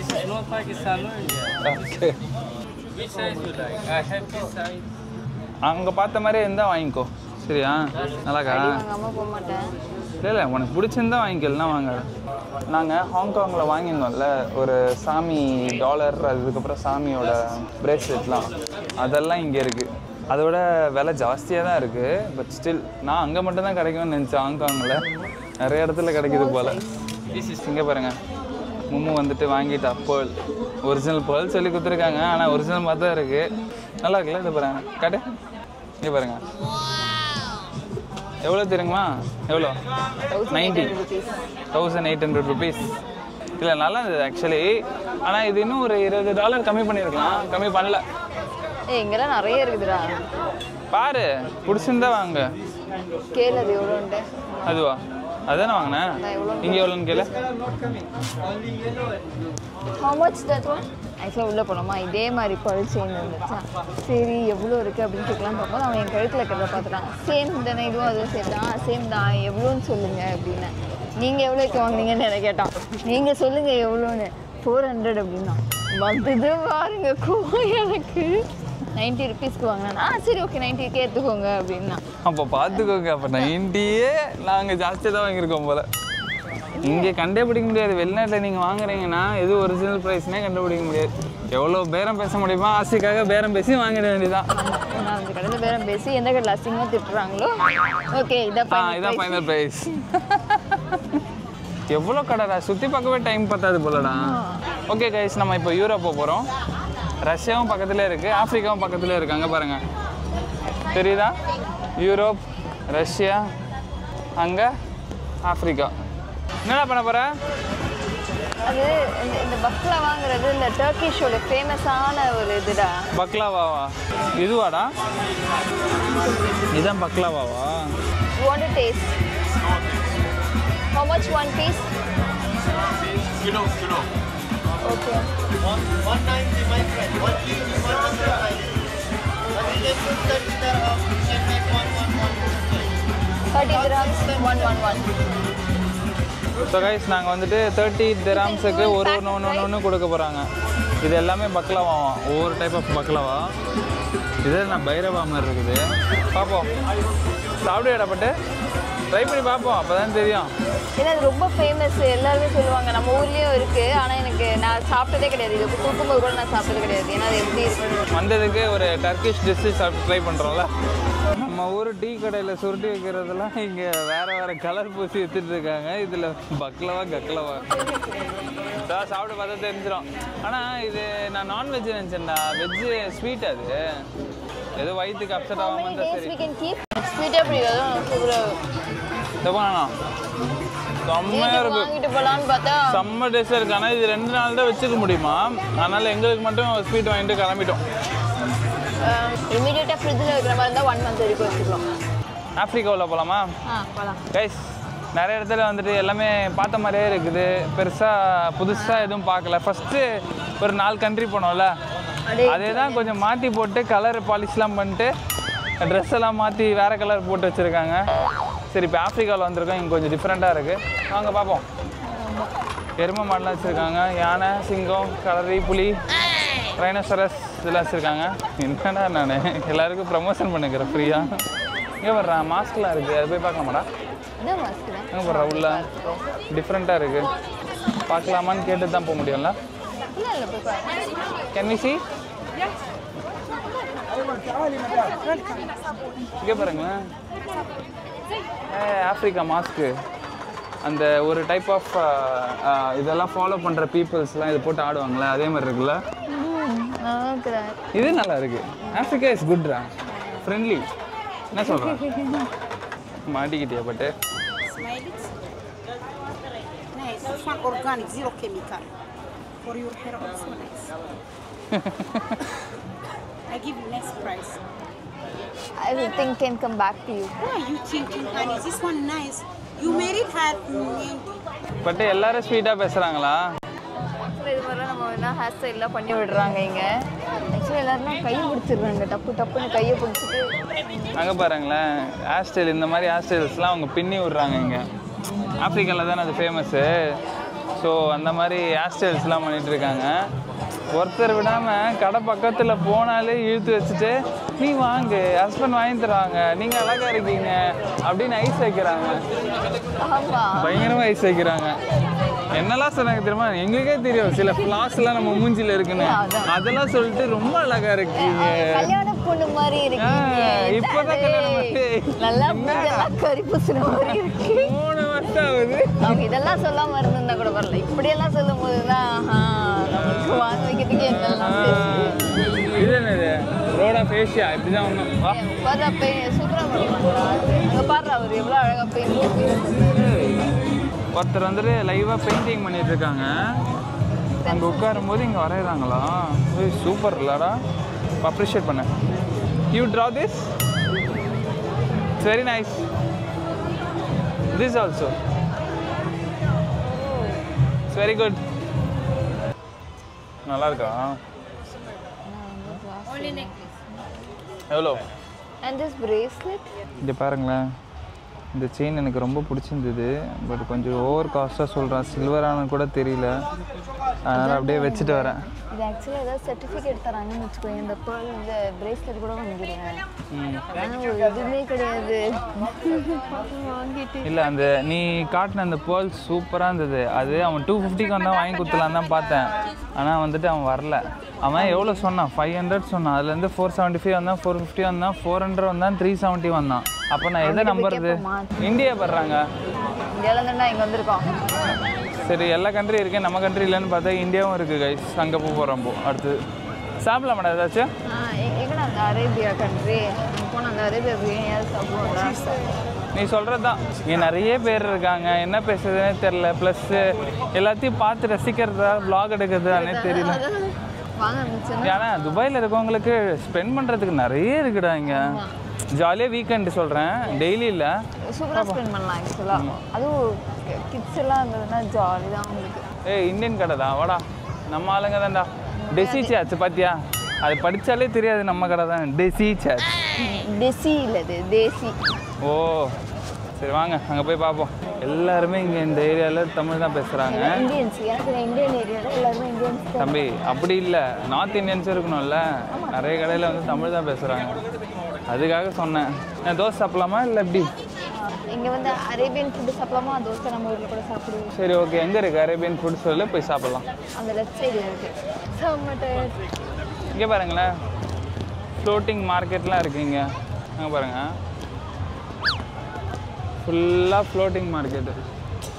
Okay. Which size you like? I have this size. அங்கே பார்த்த மாதிரியே இருந்தால் வாங்கிக்கோ சரியா நல்லாக்கா வாங்காமல் போக மாட்டேன். இல்லை உனக்கு பிடிச்சிருந்தா வாங்கிக்கலாம் வாங்க. நாங்கள் ஹாங்காங்கில் வாங்கியிருந்தோம்ல ஒரு சாமி டாலர் அதுக்கப்புறம் சாமியோட பிரேஸ்லெட்லாம் அதெல்லாம் இங்கே இருக்குது. அதோட விலை ஜாஸ்தியாக தான் இருக்குது. பட் ஸ்டில் நான் அங்கே மட்டும்தான் கிடைக்கும்னு நினச்சேன். ஹாங்காங்கில் நிறைய இடத்துல கிடைக்குது போல். இங்கே பாருங்கள் மும்மு வந்துட்டு வாங்கிட்டா பேர்ல் ஒரிஜினல் பேர்ல் சொல்லி கொடுத்துருக்காங்க. ஆனால் ஒரிஜினல் மாதிரி தான் இருக்குது. நல்லா இருக்குல்ல இது பாருங்க காட்டு இங்கே பாருங்கள் எவ்வளோ தெரியுமா எவ்வளோ 90,800 rupees. இல்லை நல்லா இருந்தது ஆக்சுவலி. ஆனால் இது இன்னும் ஒரு $20 கம்மி பண்ணியிருக்கலாம். கம்மி பண்ணல. இங்கெல்லாம் நிறைய இருக்குதுடா. பாரு பிடிச்சிருந்தா வாங்க. கேளு அது எவ்வளோன்ட்டு. அதுவா அதானே வாங்கினேன். இங்கே எவ்வளோன்னு கேளு. How much that one? ஆக்சுவலாக உள்ளே போனோமா இதே மாதிரி பல் செயின் இருந்துச்சா சரி எவ்வளோ இருக்குது அப்படின்னு கேட்கலாம் பார்ப்போம். அவன் என் கழுத்தில் இருக்கிறத பார்த்துட்டான். சேம் தானே இதுவும் அதுவும் சேர்த்தான். சேம் தான் எவ்வளோன்னு சொல்லுங்கள் அப்படின்னு. நீங்கள் எவ்வளோக்கு வாங்கினீங்கன்னு என்ன கேட்டான். நீங்கள் சொல்லுங்கள் எவ்வளோன்னு. 400 அப்படின்னா வந்தது பாருங்க எனக்கு 90 rupeesக்கு வாங்கினா சரி ஓகே 90க்கே எடுத்துக்கோங்க அப்படின்னா. அப்போ பார்த்துக்கோங்க. அப்போ 90யே நாங்கள் ஜாஸ்தியாக தான் வாங்கியிருக்கோம் போல். இங்கே கண்டுபிடிக்க முடியாது. வெளிநாட்டில் நீங்கள் வாங்குறீங்கன்னா எது ஒரிஜினல் ப்ரைஸ்னே கண்டுபிடிக்க முடியாது. எவ்வளோ பேரம் பேச முடியுமா ஆசைக்காக பேரம் பேசி வாங்கிட வேண்டியதான். நான் அந்த கடையில் பேரம் பேசி எந்த கடையில் அசிங்கமாக திட்டுறாங்களோ ஓகே இதான் ஃபைனல் ப்ரைஸ். எவ்வளோ கடைடா சுற்றி பார்க்கவே டைம் பத்தாது போலடா. ஓகே கைஸ் நம்ம இப்போ யூரோப் போகிறோம். ரஷ்யாவும் பக்கத்தில் இருக்குது ஆஃப்ரிக்காவும் பக்கத்தில் இருக்குது. அங்கே பாருங்கள் தெரியுதா யூரோப் ரஷ்யா அங்கே ஆஃப்ரிக்கா. என்னடா பண்ண போகிற? அது இந்த பக்லாவாங்கிறது இந்த டர்க்கிஷோட ஃபேமஸான ஒரு இதுடா. பக்லாவாவா இதுவாடா? இதுதான் பக்லாவாவா? You want to taste? How much one piece? Kilo. Okay. 190 my friend. 150, 100. But you can put 30 dirham. You can make 111. 30 dirhams 111. So guys நாங்கள் வந்துட்டு 30 dirhamsக்கு ஒன்று கொடுக்க போகிறாங்க. இது எல்லாமே பக்லாவாவா ஒவ்வொரு டைப் ஆஃப் பக்லாவா. இது நான் பைரவா மாதிரி இருக்குது. பார்ப்போம் சாப்பிட்டு இடப்பட்டு ட்ரை பண்ணி பார்ப்போம் அப்போ தான் தெரியும். ஏன்னா அது ரொம்ப ஃபேமஸ் எல்லாருமே சொல்லுவாங்க. நம்ம ஊர்லேயும் இருக்குது. ஆனால் எனக்கு நான் சாப்பிட்டதே கிடையாது. இது கொடுக்கும்போது கூட நான் சாப்பிட்டது கிடையாது. ஏன்னா அது எப்படி இருக்குன்னு வந்ததுக்கு ஒரு டர்க்கிஷ் டிஷ்ஷு சாப்பிட்டு ட்ரை பண்ணுறோம்ல. நம்ம ஊர் டீ கடையில் சுருட்டி வைக்கிறதெல்லாம் இங்கே வேறு கலர் பூசி விற்றுட்டு இருக்காங்க. இதில் பக்லவா கக்லவா தான் சாப்பிட்டு பார்த்தா தெரிஞ்சிடும். ஆனால் இது நான் நான்வெஜ் நினச்சேன்டா. வெஜ்ஜு ஸ்வீட் அது ஏதோ வயிற்றுக்கு அப்செட் ஆகாமல் தான் சரி. ஸ்வீட்டாக பிடிக்காது சூப்பராக செம்மையாக இருக்கு. வாங்கிட்டு போகலான்னு பார்த்தா செம்ம டேஸ்டாக இருக்குது. ஆனால் இது 2 நாள் தான் வச்சுக்க முடியுமா. அதனால் எங்களுக்கு மட்டும் ஸ்வீட் வாங்கிட்டு கிளம்பிட்டோம். இமீடியட்டாக ஃப்ரிட்ஜில் வைக்கிற மாதிரி இருந்தால் 1 month வரைக்கும் வச்சுக்கலாம். ஆஃப்ரிக்காவில் போகலாமா? போகலாம். கைஸ் நிறைய இடத்துல வந்துட்டு எல்லாமே பார்த்த மாதிரியே இருக்குது. பெருசாக புதுசாக எதுவும் பார்க்கல. ஃபஸ்ட்டு ஒரு 4 கண்ட்ரி போனோம்ல அதே தான் கொஞ்சம் மாற்றி போட்டு கலர் பாலிஷ்லாம் பண்ணிட்டு ட்ரெஸ் எல்லாம் மாற்றி வேறு கலர் போட்டு வச்சுருக்காங்க. சரி இப்போ ஆஃப்ரிக்காவில் வந்திருக்கோம். இங்கே கொஞ்சம் டிஃப்ரெண்ட்டாக இருக்குது. வாங்க பார்ப்போம். எருமை மாடெலாம் வச்சுருக்காங்க. யானை சிங்கம் கலரி புலி ரைனோசரஸ் இதெல்லாம் வச்சுருக்காங்க. என்னடா நான் எல்லாருக்கும் ப்ரமோஷன் பண்ணிக்கிறேன் ஃப்ரீயாக. இங்கே வர்றேன் மாஸ்க்லாம் இருக்குது. அது போய் பார்க்கலாமாடா? எங்கே போடுறா உள்ள டிஃப்ரெண்ட்டாக இருக்குது. பார்க்கலாமான்னு கேட்டு தான் போக முடியும்ல. Can we C? இங்கே பாருங்களேன் ஆஃப்ரிக்கா மாஸ்க்கு. அந்த ஒரு டைப் ஆஃப் இதெல்லாம் ஃபாலோ பண்ணுற பீப்புள்ஸ்லாம் இதை போட்டு ஆடுவாங்களே அதே மாதிரி இருக்குல்ல. இது நல்லா இருக்கு. ஆஃப்ரிக்கா இஸ் குட்ரா ஃப்ரெண்ட்லி. என்ன சொல்கிறேன் மாட்டிக்கிட்டியா பட்டு? Nice. This one organic, zero chemical. For your hair also nice. I give you less price. Everything can come back to you. What are you thinking, honey? This one nice. You made it have mehndi. பட்டு எல்லாரும் ஸ்வீட்டாக பேசுகிறாங்களா? இது மாதிரிலாம் நம்ம என்ன ஹேர் ஸ்டைல்லாம் பண்ணி விடுறாங்க இங்கே. ஆக்சுவலி எல்லாரும் கையை பிடிச்சிடுறாங்க. டப்புன்னு கையை பிடிச்சிட்டு அங்கே பாருங்களேன் ஹேர் ஸ்டைல். இந்த மாதிரி ஹேர் ஸ்டைல்ஸ்லாம் அவங்க பின்னி விட்றாங்க. இங்கே ஆஃப்ரிக்காவில் தானே அது ஃபேமஸ்ஸு. ஸோ அந்த மாதிரி ஹேர் ஸ்டைல்ஸ்லாம் பண்ணிகிட்டு இருக்காங்க. ஒருத்தர் விடாமல் கடை பக்கத்தில் போனாலே இழுத்து வச்சுட்டு நீ வாங்கு ஹஸ்பண்ட் வாங்கி தருவாங்க நீங்கள் அழகாக இருக்கீங்க அப்படின்னு ஐஸ் வைக்கிறாங்க. பயங்கரமாக ஐஸ் வைக்கிறாங்க. என்னெல்லாம் சொன்னாங்க தெரியுமா? எங்களுக்கே தெரியும் சில ஃப்ளாஸ்லாம் நம்ம மூஞ்சில இருக்குன்னு. அதெல்லாம் சொல்லிட்டு ரொம்ப அழகா இருக்கீங்க, கல்யாண பொண்ணு மாதிரி இருக்கீங்க, இப்பதான் கல்யாணம் பண்ணி நல்லா கறி பூசுன மாதிரி இருக்கு. 3 வருஷம் ஆகுது. அவங்க இதெல்லாம் சொல்லாம இருந்தா கூட வரல. இப்படியெல்லாம் சொல்லும் போதுதான் நமக்கு வாங்க வைக்கிறதுக்கு என்னெல்லாம் இது என்னது ரோடா ஃபேஷியா இப்படிதான் ஒன்றும் வா பாரு சூப்பரா அங்க பாரு அவர் எவ்வளவு அழகா பெயிண்ட். ஒருத்தர் வந்துட்டு லைவாக பெயிண்டிங் பண்ணிட்டு இருக்காங்க. அங்கே உட்காரும் போது இங்கே வரைகிறாங்களா? சூப்பர் இல்லடா, அப்ரிஷியேட் பண்ண. You draw this, it's very nice. This also it's very good. நல்லா இருக்கா? எவ்வளோ? அண்ட் திஸ் பிரேஸ்லெட் இங்கே பாருங்களேன், இந்த செயின் எனக்கு ரொம்ப பிடிச்சிருந்தது. பட் கொஞ்சம் ஓவர் காஸ்ட்டாக சொல்கிறேன். சில்வரானு கூட தெரியல, அதனால் அப்படியே வச்சுட்டு வரேன். இது ஆக்சுவலாக ஏதாவது சர்டிஃபிகேட் தராங்கன்னு வச்சுக்கோங்க. இந்த பேர்ல் இந்த பிரேஸ்லெட் கூட வாங்கிடுவேன். ஆனால் ஒரு எதுவுமே கிடையாது வாங்கிட்டு. இல்லை அந்த நீ காட்டின அந்த பேர்ல் சூப்பராக இருந்தது. அது அவன் 250க்கு வந்தால் வாங்கி கொடுத்துலான்னு தான் பார்த்தேன். ஆனால் வந்துட்டு அவன் வரல. அவன் எவ்வளோ சொன்னான்? 500 சொன்னான். அதுலேருந்து 475 வந்தான், 450 வந்தான், 400 வந்தான், 370 வந்தான். அப்போ நான் எதை நம்புறது? இந்தியா படுறாங்க. இந்தியாவிலேருந்துடா இங்கே வந்திருக்கோம். சரி, எல்லா கண்ட்ரி இருக்கேன், நம்ம கண்ட்ரி இல்லைன்னு பார்த்தா இந்தியாவும் இருக்குது கைஸ். அங்கே போகிறோம். அடுத்து சாப்பிடலாம் மேடம் ஏதாச்சும்? எங்கடா அந்த அரேபியா கண்ட்ரி போனால் அந்த அரேபியா பிரியாணியாவது சாப்பிடுவோம். நீ சொல்கிறது தான். இங்கே நிறைய பேர் இருக்காங்க, என்ன பேசுறதுனே தெரில. ப்ளஸ் எல்லாத்தையும் பார்த்து ரசிக்கிறதா vlog எடுக்கிறதானே தெரியல. ஏன்னா துபாயில் இருக்கவங்களுக்கு ஸ்பெண்ட் பண்ணுறதுக்கு நிறைய இருக்குடா இங்கே. ஜாலியாக வீக்கெண்டு சொல்கிறேன், டெய்லி இல்லை. சூப்பராக ஸ்பெண்ட் பண்ணலாம் ஆக்சுவலாக. அதுவும் கிட்ஸ் எல்லாம் இருந்ததுன்னா ஜாலி தான் உங்களுக்கு. இந்தியன் கடை தான், வாடா நம்ம ஆளுங்க தான்டா. டெசி சாட்ச் பார்த்தியா? அது படித்தாலே தெரியாது நம்ம கடை தான். டெசி சாட்ச். டெசி இல்லை இது தேசி. ஓ சரி வாங்க அங்கே போய் பார்ப்போம். எல்லாருமே இங்கே இந்த ஏரியாவில் தமிழ் தான் பேசுகிறாங்க. இந்தியன்ஸ். எனக்கு இந்தியன் ஏரியாவில் எல்லாருமே இந்தியன்ஸ். தம்பி அப்படி இல்லை, நார்த் இந்தியன்ஸும் இருக்கணும்ல. நிறைய கடையில் வந்து தமிழ் தான் பேசுகிறாங்க. அதுக்காக சொன்னேன். தோசை சாப்பிடலாமா இல்லை எப்படி? இங்கே வந்து அரேபியன் ஃபுட்டு சாப்பிடலாமா? தோசை நம்ம வீட்டில் கூட சாப்பிடுவோம். சரி ஓகே, எங்கே இருக்குது அரேபியன் ஃபுட் சொல்லு, போய் சாப்பிட்லாம். அந்த லெஃப்ட் சைடு இருக்குது. சாப்பிட்டேன். இங்கே பாருங்களேன், ஃப்ளோட்டிங் மார்க்கெட்லாம் இருக்குது இங்கே. அங்கே பாருங்கள், ஃபுல்லாக ஃப்ளோட்டிங் மார்க்கெட்டு.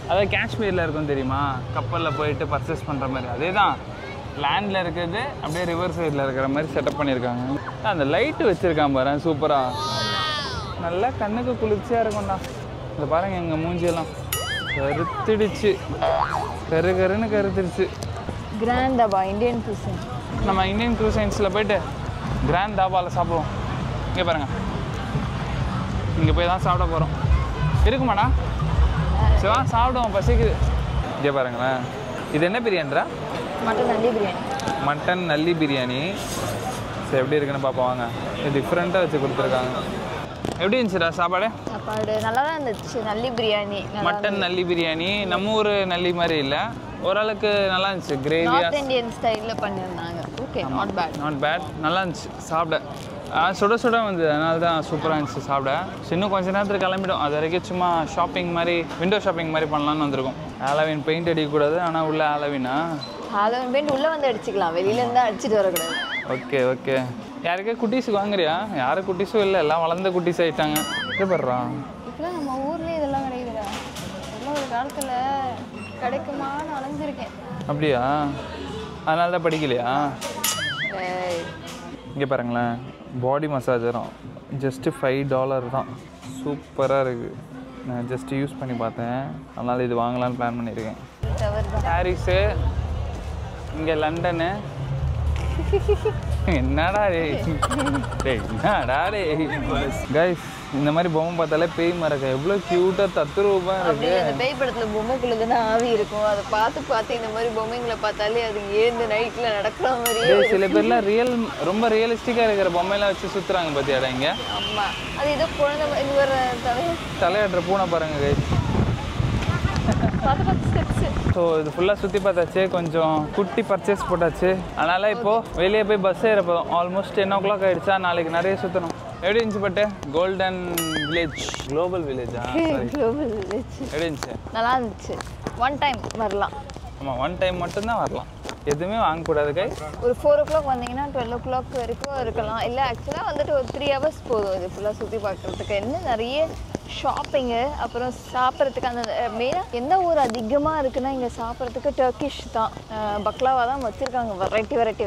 அதாவது காஷ்மீரில் இருக்கும் தெரியுமா, கப்பலில் போயிட்டு பர்ச்சேஸ் பண்ணுற மாதிரி. அதே தான் லேண்டில் இருக்கிறது, அப்படியே ரிவர் சைடில் இருக்கிற மாதிரி செட்டப் பண்ணியிருக்காங்க. அந்த லைட்டு வச்சுருக்கான் பாரு, சூப்பராக. நல்லா கண்ணுக்கு குளிர்ச்சியாக இருக்கும்டா. இந்த பாருங்கள் எங்கள் மூஞ்சியெல்லாம் கருத்துடுச்சு, கருன்னு கருத்துடுச்சு. Grand dhaba Indian cuisine. நம்ம இந்தியன் குசின்ஸில் போயிட்டு கிராண்ட் தாபாவில் சாப்பிடுவோம். இங்கே பாருங்கள், இங்கே போய் தான் சாப்பிட போகிறோம். இருக்குமாடா? சரி வா சாப்பிடுவோம், பசிக்குது. இங்கே பாருங்களேன், இது என்ன பிரியாணிடா? மட்டன் நல்லி பிரியாணி. மட்டன் நல்லி பிரியாணி. சரி எப்படி இருக்குன்னு பார்ப்போம் வாங்க. இது டிஃப்ரெண்ட்டாக வச்சு கொடுத்துருக்காங்க. எப்படி இருந்துச்சுடா சாப்பாடு? சாப்பாடு நல்லா தான் இருந்துச்சு. நல்லி பிரியாணி, மட்டன் நல்லி பிரியாணி. நம்ம ஊர் நல்லி மாதிரி இல்லை, ஓரளவுக்கு நல்லா இருந்துச்சு. கிரேவியாக நார்த் இந்தியன் ஸ்டைலில் பண்ணியிருந்தாங்க. Okay, not bad. Not bad, நல்லா இருந்துச்சு சாப்பிட. சுட சுட வந்து அதனால தான் சூப்பராக இருந்துச்சு சாப்பிட. இன்னும் கொஞ்சம் நேரத்தில் கிளம்பிடும். அது வரைக்கும் சும்மா ஷாப்பிங் மாதிரி, விண்டோ ஷாப்பிங் மாதிரி பண்ணலான்னு வந்திருக்கோம். ஹாலோவின் பெயிண்ட் அடிக்கக்கூடாது, ஆனால் உள்ள ஹாலோவினா ஹாலோவின் பெயிண்ட் உள்ளே வந்து அடிச்சுக்கலாம், வெளியிலேருந்து அடிச்சுட்டு வரக்கூடாது. Okay okay. யாருக்கே குட்டீஸுக்கு வாங்குறியா? யாரும் குட்டீஸும் இல்லை, எல்லாம் வளர்ந்த குட்டீஸ் ஆகிட்டாங்க. எப்படிறான் இப்போலாம் நம்ம ஊர்லேயே இதெல்லாம் கிடைக்குதுடா. இதெல்லாம் ஒரு காலத்தில் கிடைக்குமான்னு அலைஞ்சிருக்கேன். அப்படியா? அதனால தான் படிக்கலையா? இங்கே பாருங்களேன், பாடி மசாஜரும் ஜஸ்ட்டு $5 தான். சூப்பராக இருக்குது. நான் ஜஸ்ட்டு யூஸ் பண்ணி பார்த்தேன், அதனால் இது வாங்கலான்னு பிளான் பண்ணியிருக்கேன். பாரிஸு, இங்கே லண்டனு. என்னடா என்னடா கைஸ், இந்த மாதிரி பொம்மை பார்த்தாலே பேய் மறக்க எவ்வளோ க்யூட்டாக தத்ரூபமாக இருக்கு. அந்த பேய் படத்தில் பொம்மைக்குள்ள தானே ஆவி இருக்கும். அதை பார்த்து இந்த மாதிரி பொம்மைங்களை பார்த்தாலே அது ஏந்து நைட்டில் நடக்கிற மாதிரியே. சில பேர்லாம் ரொம்ப ரியலிஸ்டிக்காக இருக்கிற பொம்மையெல்லாம் வச்சு சுற்றுறாங்க பார்த்தியாடா இங்கே. ஆமாம், அது ஏதோ குழந்தை இது ஒரு தலையாடுற பூனை பாருங்க கைஸ். பார்த்து ஸ்டெப்ஸு. ஸோ இது ஃபுல்லாக சுற்றி பார்த்தாச்சு, கொஞ்சம் குட்டி பர்ச்சேஸ் போட்டாச்சு. அதனால் இப்போது வெளியே போய் பஸ் ஏற போதும். ஆல்மோஸ்ட் 10 o'clock ஆகிடுச்சா, நாளைக்கு நிறைய சுற்றணும். எப்படி இருந்துச்சு பட்டு? கோல்டன் வில்லேஜ், குளோபல் வில்லேஜா? குளோபல் வில்லேஜ் எப்படி இருந்துச்சு? நல்லா இருந்துச்சு. ஒன் டைம் வரலாம். ஆமாம், ஒன் டைம் மட்டும்தான் வரலாம், எதுவுமே வாங்கக்கூடாது. கை ஒரு 4 o'clock வந்தீங்கன்னா 12 o'clock வரைக்கும் இருக்கலாம். இல்லை ஆக்சுவலாக வந்துட்டு ஒரு 3 hours போதும் இது ஃபுல்லாக சுற்றி பார்க்குறதுக்கு. இன்னும் நிறைய ஷாப்பிங்கு, அப்புறம் சாப்பிட்றதுக்கு. அந்த மெயினாக எந்த ஊர் அதிகமாக இருக்குன்னா இங்கே சாப்பிட்றதுக்கு டர்க்கிஷ் தான். பக்லாவா தான் வச்சுருக்காங்க,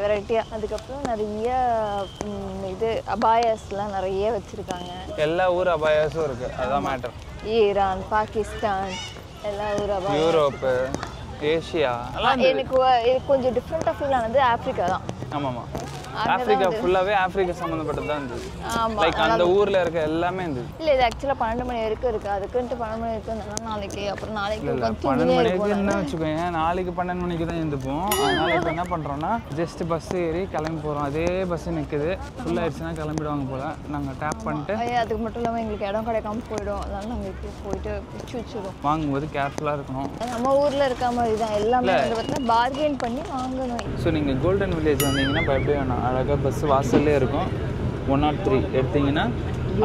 வெரைட்டியாக. அதுக்கப்புறம் நிறைய இது அபாயாஸ்லாம் நிறைய வச்சுருக்காங்க. எல்லா ஊர் அபாயாஸும் இருக்குது, அதுதான் மேட்டர். ஈரான், பாகிஸ்தான், எல்லா ஊர் அபாயம். Europe, Asia. எனக்கு கொஞ்சம் டிஃப்ரெண்ட்டாக ஃபீல் ஆனது ஆப்ரிக்கா தான். ஆமாம், ஆப்ரிக்கா ஃபுல்லாகவே ஆப்ரிக்கா சம்மந்தப்பட்டது தான் இருந்தது. ஆமாம், லைக் அந்த ஊரில் இருக்க எல்லாமே இருந்தது. இல்லை இது ஆக்சுவலாக 12 மணி வரைக்கும் இருக்குது. அதுக்குன்ட்டு 12 மணி வரைக்கும் இருந்தாலும் நாளைக்கு அப்புறம் நாளைக்கு இல்லை 12 மணிக்கு என்ன வச்சுக்கோங்க, நாளைக்கு 12 மணிக்கு தான் எழுந்துப்போம். அதனால் இப்போ என்ன பண்ணுறோன்னா ஜஸ்ட் பஸ் ஏறி கிளம்பி போகிறோம். அதே பஸ்ஸு நிற்குது, ஃபுல்லாகிடுச்சுன்னா கிளம்பிடுவாங்க போல். நாங்கள் டேப் பண்ணிட்டு அதுக்கு மட்டும் இல்லாமல் எங்களுக்கு இடம் கிடைக்காம போயிடும். அதனால நாங்கள் இப்போ போயிட்டு பிடிச்சி வச்சுருவோம். வாங்கும்போது கேர்ஃபுல்லாக இருக்கணும். நம்ம ஊரில் இருக்க மாதிரி தான் எல்லாமே வந்து பார்த்தீங்கன்னா பார்கெயின் பண்ணி வாங்கணும். ஸோ நீங்கள் கோல்டன் வில்லேஜ் வந்தீங்கன்னா பயப்படவே வேணாம். அழகாக பஸ்ஸு வாசல்லே இருக்கும். 103 எடுத்தீங்கன்னா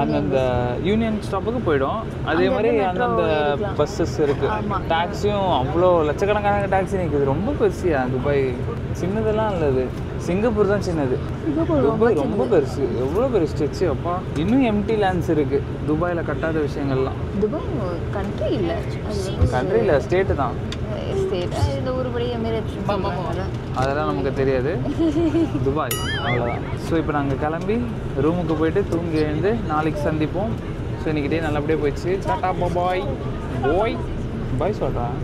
அந்தந்த யூனியன் ஸ்டாப்புக்கு போயிடும். அதே மாதிரி அந்தந்த பஸ்ஸஸ் இருக்குது. டாக்ஸியும் அவ்வளோ லட்சக்கணக்கான டாக்ஸி நிற்குது. ரொம்ப பெருசியா துபாய், சின்னதெல்லாம் இல்லை. அது சிங்கப்பூர் தான் சின்னது, துபாய் ரொம்ப பெருசு. எவ்வளோ பெரிய ஸ்ட்ரெச்சு அப்பா. இன்னும் எம்டி லேண்ட்ஸ் இருக்குது துபாயில், கட்டாத விஷயங்கள்லாம். துபாய் கண்ட்ரி இல்லை, கண்ட்ரி இல்லை, ஸ்டேட்டு தான். ஸ்டேட்டா இந்த ஊருபடி எமிரேட்ஸ் அதெல்லாம் நமக்கு தெரியாது. துபாய் அவ்வளோதான். ஸோ இப்போ நாங்கள் கிளம்பி ரூமுக்கு போயிட்டு தூங்கி எழுந்து நாளைக்கு சந்திப்போம். ஸோ இன்றைக்கி டே நல்லபடியாக போயிடுச்சு. டாட்டா பாய் பாய் பாய் சொல்கிறேன்.